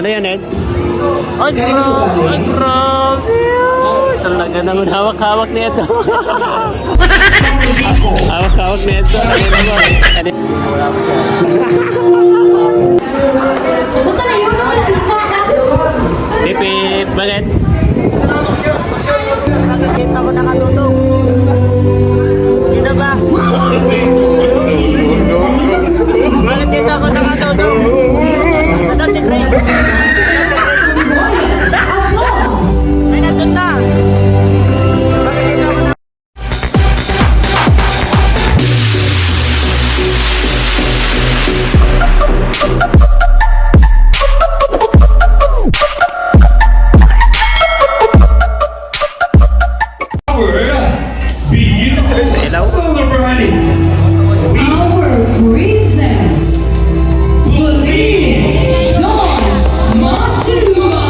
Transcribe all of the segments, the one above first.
Ano yan, Ed? Ay, grabe! Ay, grabe! Talaga naman hawak-hawak niya ito. Hawak-hawak niya ito. Wala pa siya. Pipip! Bakit? Nakakit ako nakatutong. Dito ba? Bakit dito ako nakatutong? Ano si Grace? May nandun na! Bakit dito ako na? Our princess, Believe Jones Matua.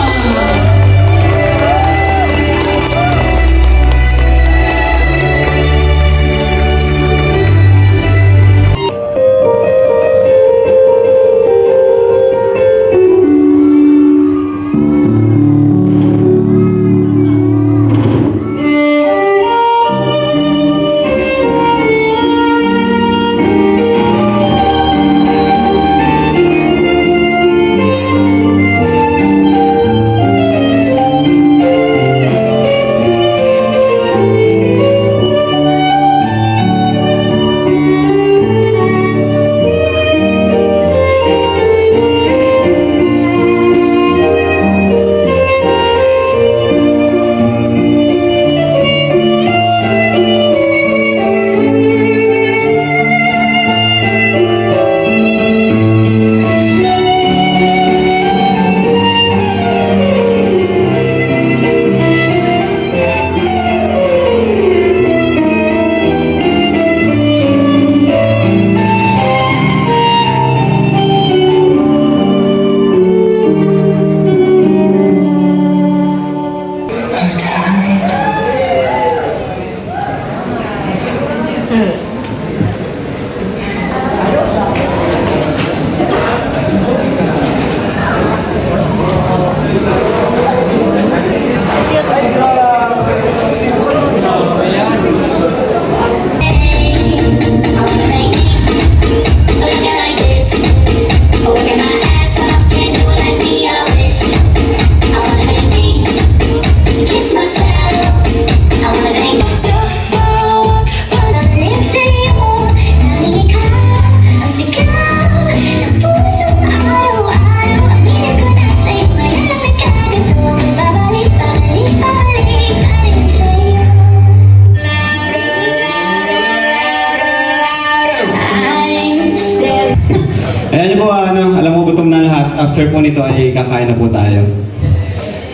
Ayan po, alam mo gutom na lahat. After po nito ay kakain na po tayo.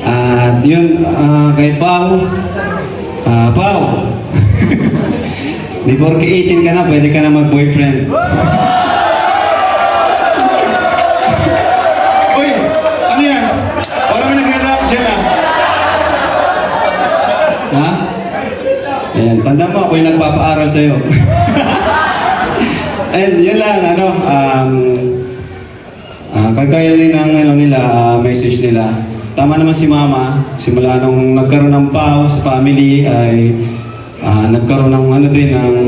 At yun, kay Pao. Pao! Di porke 18 ka na, pwede ka na mag-boyfriend. Uy! Ano yan? Parang may nag-rap dyan Ha? Ayan, tanda mo ako yung nagpapaaral sa'yo. And yun lang, kagaya din ng message nila. Tama naman si Mama, simula nung nagkaroon ng PAO sa family ay nagkaroon ng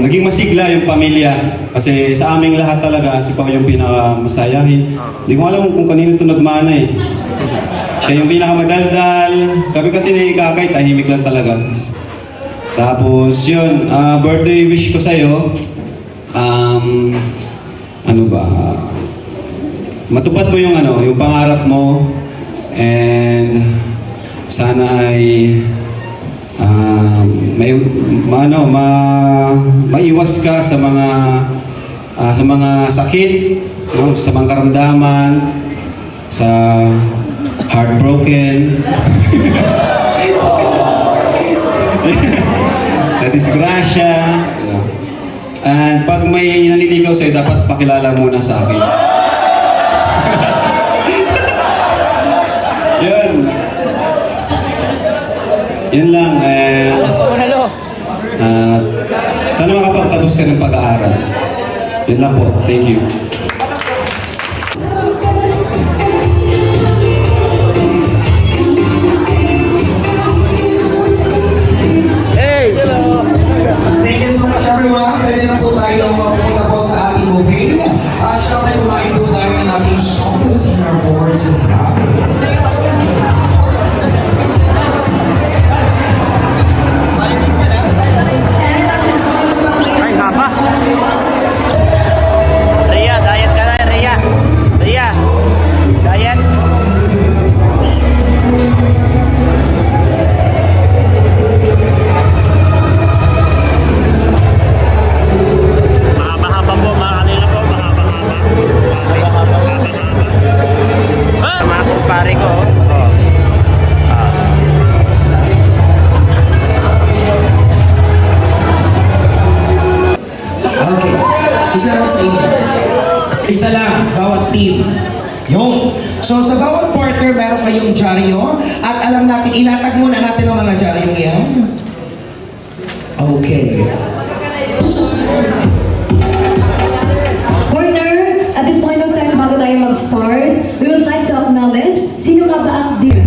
naging masigla yung pamilya. Kasi sa aming lahat talaga, si Pao yung pinakamasayahin. Hindi ko alam kung kanino ito nagmana eh. Siya yung pinakamadaldal. Kami kasi ni Kakay, tahimik lang talaga. Tapos yun, birthday wish ko sa'yo. Matupad mo yung yung pangarap mo, and sana ay maiwas ka sa mga sakit, no? Sa mga karamdaman, sa heartbroken, sa disgrasya. And pag may naliligaw sa'yo, dapat pakilala muna sa akin. Yun. Yun lang. Sana makapagtapos ka ng pag-aaral. Yun lang po. Thank you. pare ko. Oh. Okay. Isa lang sa inyo. Isa lang, bawat team. Yun. So sa bawat partner, meron kayong dyaryo. At alam natin, ilatag muna natin ang mga dyaryo yan. Okay. Partner, at this point of time, bago tayo mag-start, we would like to acknowledge sino nga ba ang dear.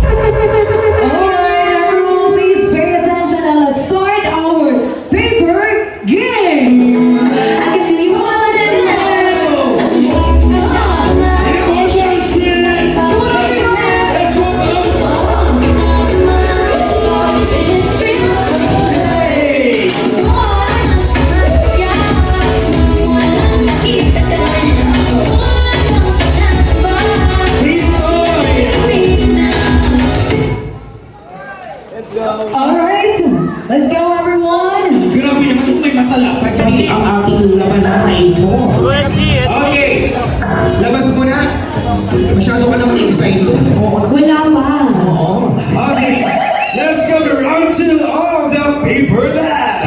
Alright, everyone, please pay attention and let's start our paper game. I can feel you on the Alright, let's go everyone. Grabe naman kung may matalapad kami ang ating labanan na ito. Okay. Labas mo na. Masyado ka naman excited. Oo. Wala pa. Oo. Okay. Let's go to round 2 of the paper bag.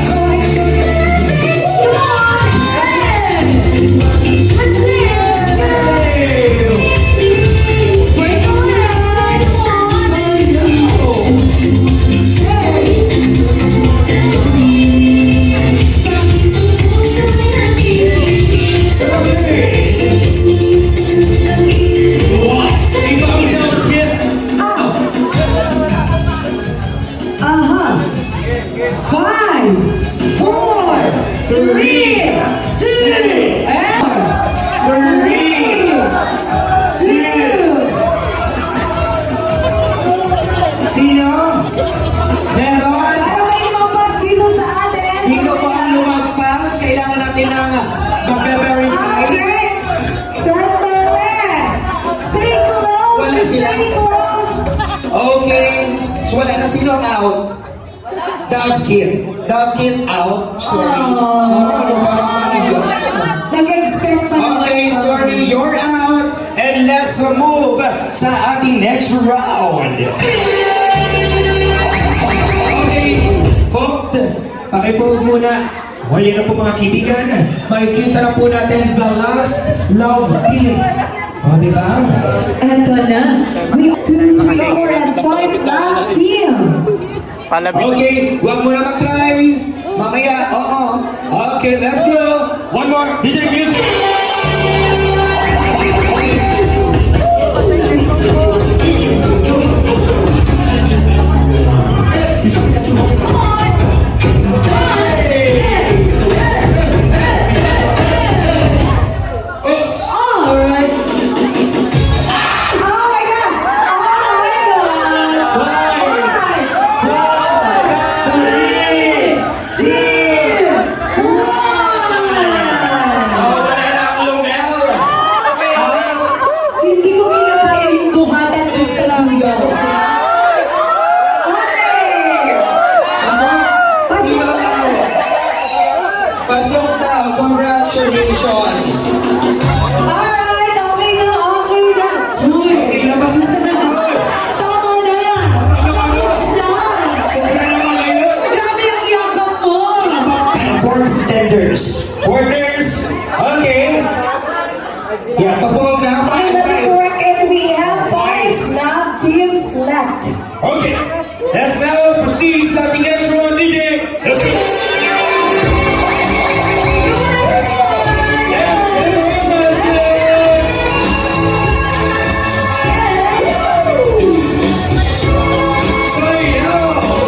Let's Five, four, three, two, Sino? Meron? Para may lumabas dito sa atin. Sino ba ang lumagpas? Kailangan natin ng mag-verify. Okay. Sandali. Stay close. Wala sila. Stay close. Okay. So wala na sino ang out? Dovkin. Dovkin out. Sorry. Ano ba naman yun? Nag-expect pa naman Okay, ako. sorry, you're out. And let's move sa ating next round. Okay, fold. Paki-fold muna. Wala na po mga kaibigan. Makikita na po natin the last love team. O, diba? Eto na. We have 2, 3, 4, and 5 love teams. Palabit. Okay, huwag mo na mag-try. Mamaya, oo. Okay, let's go. One more. DJ music. Oops. Alright. Oh my God. Oh my God. 5, 4, 3, 2, 1. Wala na ang lumel. Hindi ko kinakaya yung buhatan ko sa dulo. Okay. Pasok. Sino daw? Pasok daw. Congratulations. Alright, okay na, okay na. Huy, Okay, labas na. tama na. Tapos na. Sobrang naman ngayon. Grabe ang yakap mo. For contenders. Partners. Okay. Yeah, pa-fold na. Okay, let me correct it. We have 5 love teams left. Okay. Let's now proceed sa ating next round, DJ. Let's go. Yes, Say hello.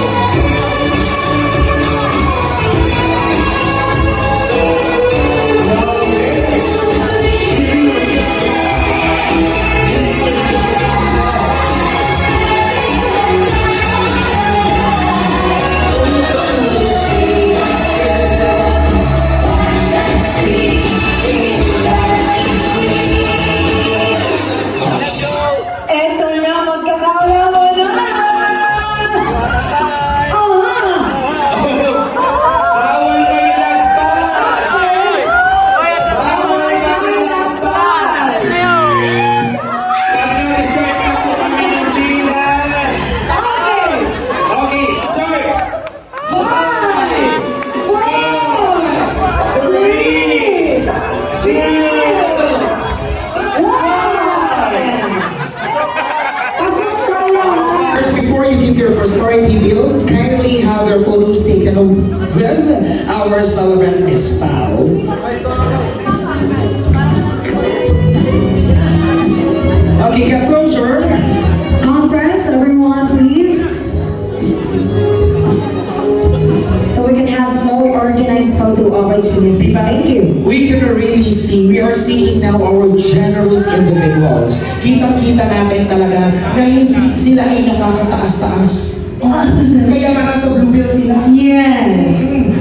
receive your prosperity bill, kindly have your photos taken with our celebrant Miss Pao. Okay, get closer. Compress, everyone, please. So we can have more organized photo opportunity. Thank you. We can really see, we are seeing now our generous individuals. Kitang-kita natin talaga na hindi sila ay nakakataas-taas. Kaya nga nasa Blue Bill sila. Yes.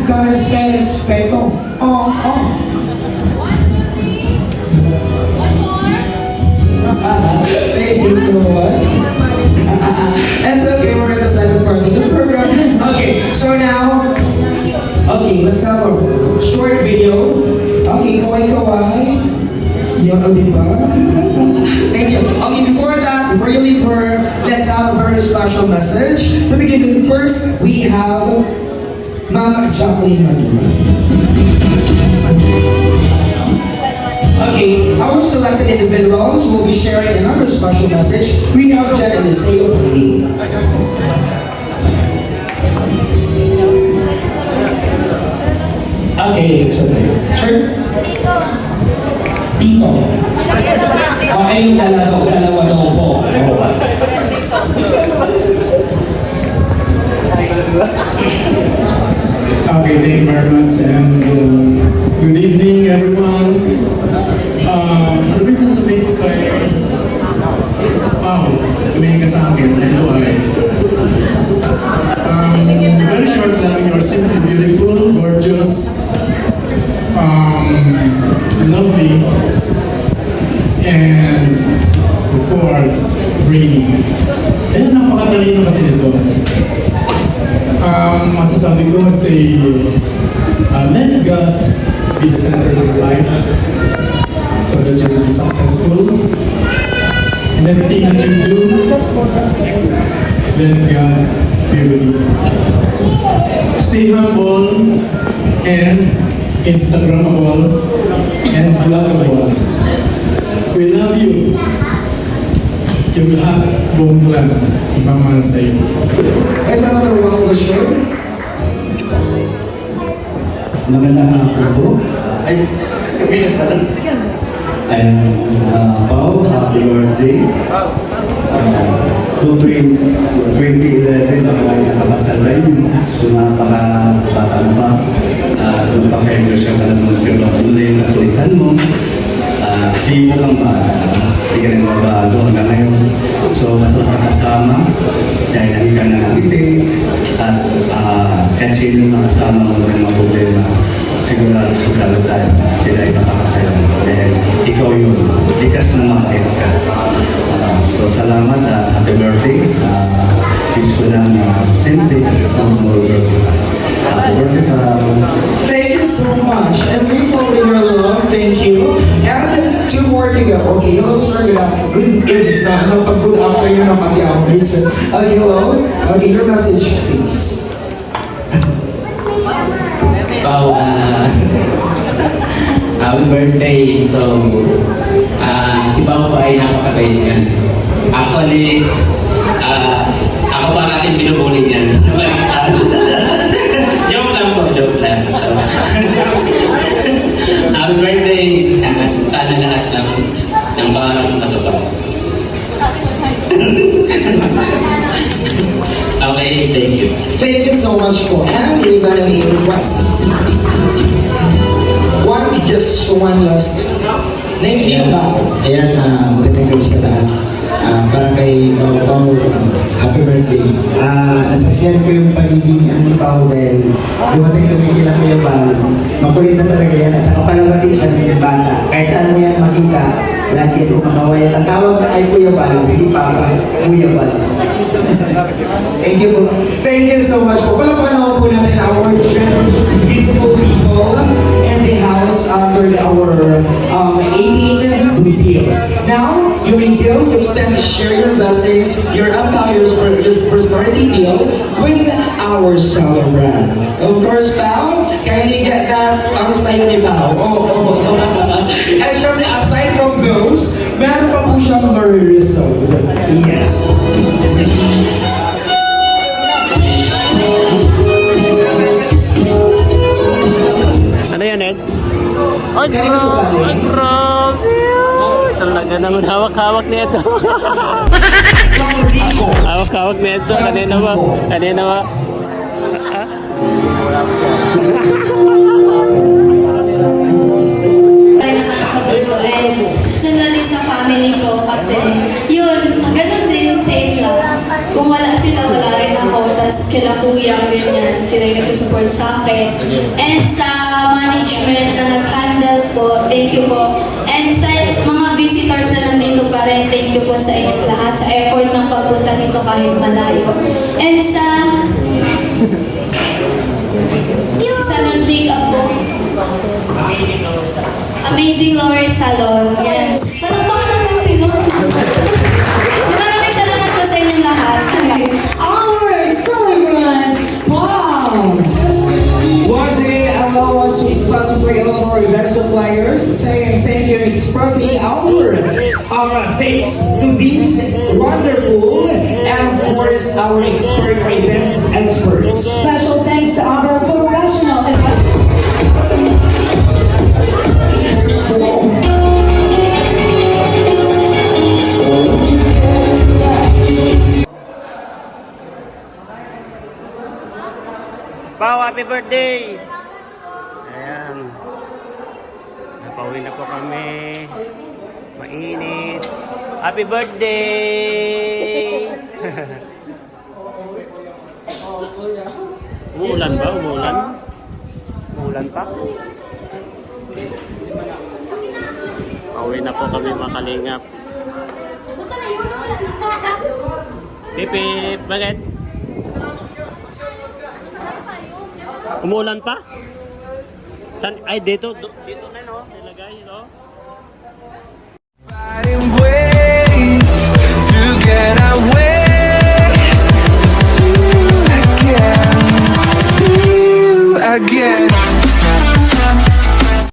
Respeto. Oh. Thank you so much. That's okay, we're at the second part of the program. Okay, so now, let's have a short video. Okay, kaway-kaway. Yan, di ba? Thank you. Okay, before you leave her, let's have a very special message. To begin with, first, we have Ma'am Jacqueline Manila. Okay, our selected individuals will be sharing another special message. We have Jen and Eliseo Lee. Okay, it's okay. Sure? Tito. Okay, yung dalawa daw po. Okay, thank you very much and good evening everyone. Ano ba yung sasabihin ko kay tumingin ka sa akin, ito ay very short lang, you're simply beautiful, gorgeous, lovely, and of course, brainy. Eh, napakatalino kasi nito. Masasabi ko say, let God be the center of your life so that you will be successful. And everything that you do, let God be with you. Stay humble and Instagrammable and bloggable. We love you. Yung lahat buong plan, ipamahal sa iyo. Ay, naman ang question. Magandang hapon po. Ay, kami pala. And Pao, happy birthday. 2011 ako ay nakakasal tayo. So napaka-bata mo pa. Doon pa kayo siya ka lang muli yung katulitan mo. Di mo lang di ka rin mabago hanggang ngayon. So basta nakasama, dahil hindi ka nakangiti. At kahit sino yung nakasama mo ng mga problema, sigurado tayo, sila ay napakasaya. Dahil ikaw yun, likas na makakit ka. So salamat at happy birthday. Wish ko lang simple, more birthday. Happy birthday ka. Thank you so much. And we fall in your love. Thank you. And 2 more to go. Okay, hello sir. Good afternoon. Good evening. Good afternoon na pag-i-outage. Hello. Okay, your message please. Pao, happy birthday. So, si Pao pa ay napakabait niyan. Actually, ako pa natin binubuli niyan. Joke lang po, joke lang. So, happy birthday. Sana lahat ng pangarap natupad. Okay, thank you. Thank you so much for having me. Request. One last. Name ba? Ayan, magandang gabi sa lahat. Para kay Pao, happy birthday. Nasaksiyan ko yung pagiging Pao dahil dumating tumigil ako yung bal. Makulit na talaga yan. At saka palabati siya yung bata. Kahit saan mo yan makita, lagi kumakaway. Ang tawag sa kay Kuya Bal, hindi Papa, Kuya Bal. Thank you po. Thank you so much po. Palapanaw po natin our generous, beautiful people in the house under our 18 videos. Now, you may give, extend, share your blessings, your empires for your prosperity deal with our celebrant. Of course, Pao, kindly get that ang style ni Pao. And syempre, aside from those, meron pa po siyang very reserved. Yes. Ay, Kanino to galing? Ay, grabe. Talaga naman hawak-hawak nito. From Rico. Hawak-hawak nito. Kanina ba? Kanina ba? Tayo naman ako dito and sunod din sa family ko kasi yun, ganun din, same lang. Kung wala sila, wala rin ako. Tapos kila kuya, ganyan, sila yung nagsusupport sa akin. And sa management na nag-handle po, thank you po. And sa mga visitors na nandito pa rin, thank you po sa inyong lahat sa effort ng pagpunta dito kahit malayo. And sa non-makeup po, Amazing Lower Salon. Yan. Parang baka naman sino. Maraming salamat po sa inyong lahat. Our celebrant, Paul. Once again, allow us to specify all of our event suppliers, saying thank you, expressing our thanks to these wonderful and of course our expert events experts. Special thanks to our professional event. Pao, happy birthday! Ayan. Napauwi na po kami. Mainit. Happy birthday! Umuulan ba? Umuulan? Umuulan pa? Pauwi na po kami mga kalingap. Pipip! Bakit? Umuulan pa? San? Ay, dito na no? Nilagay, no?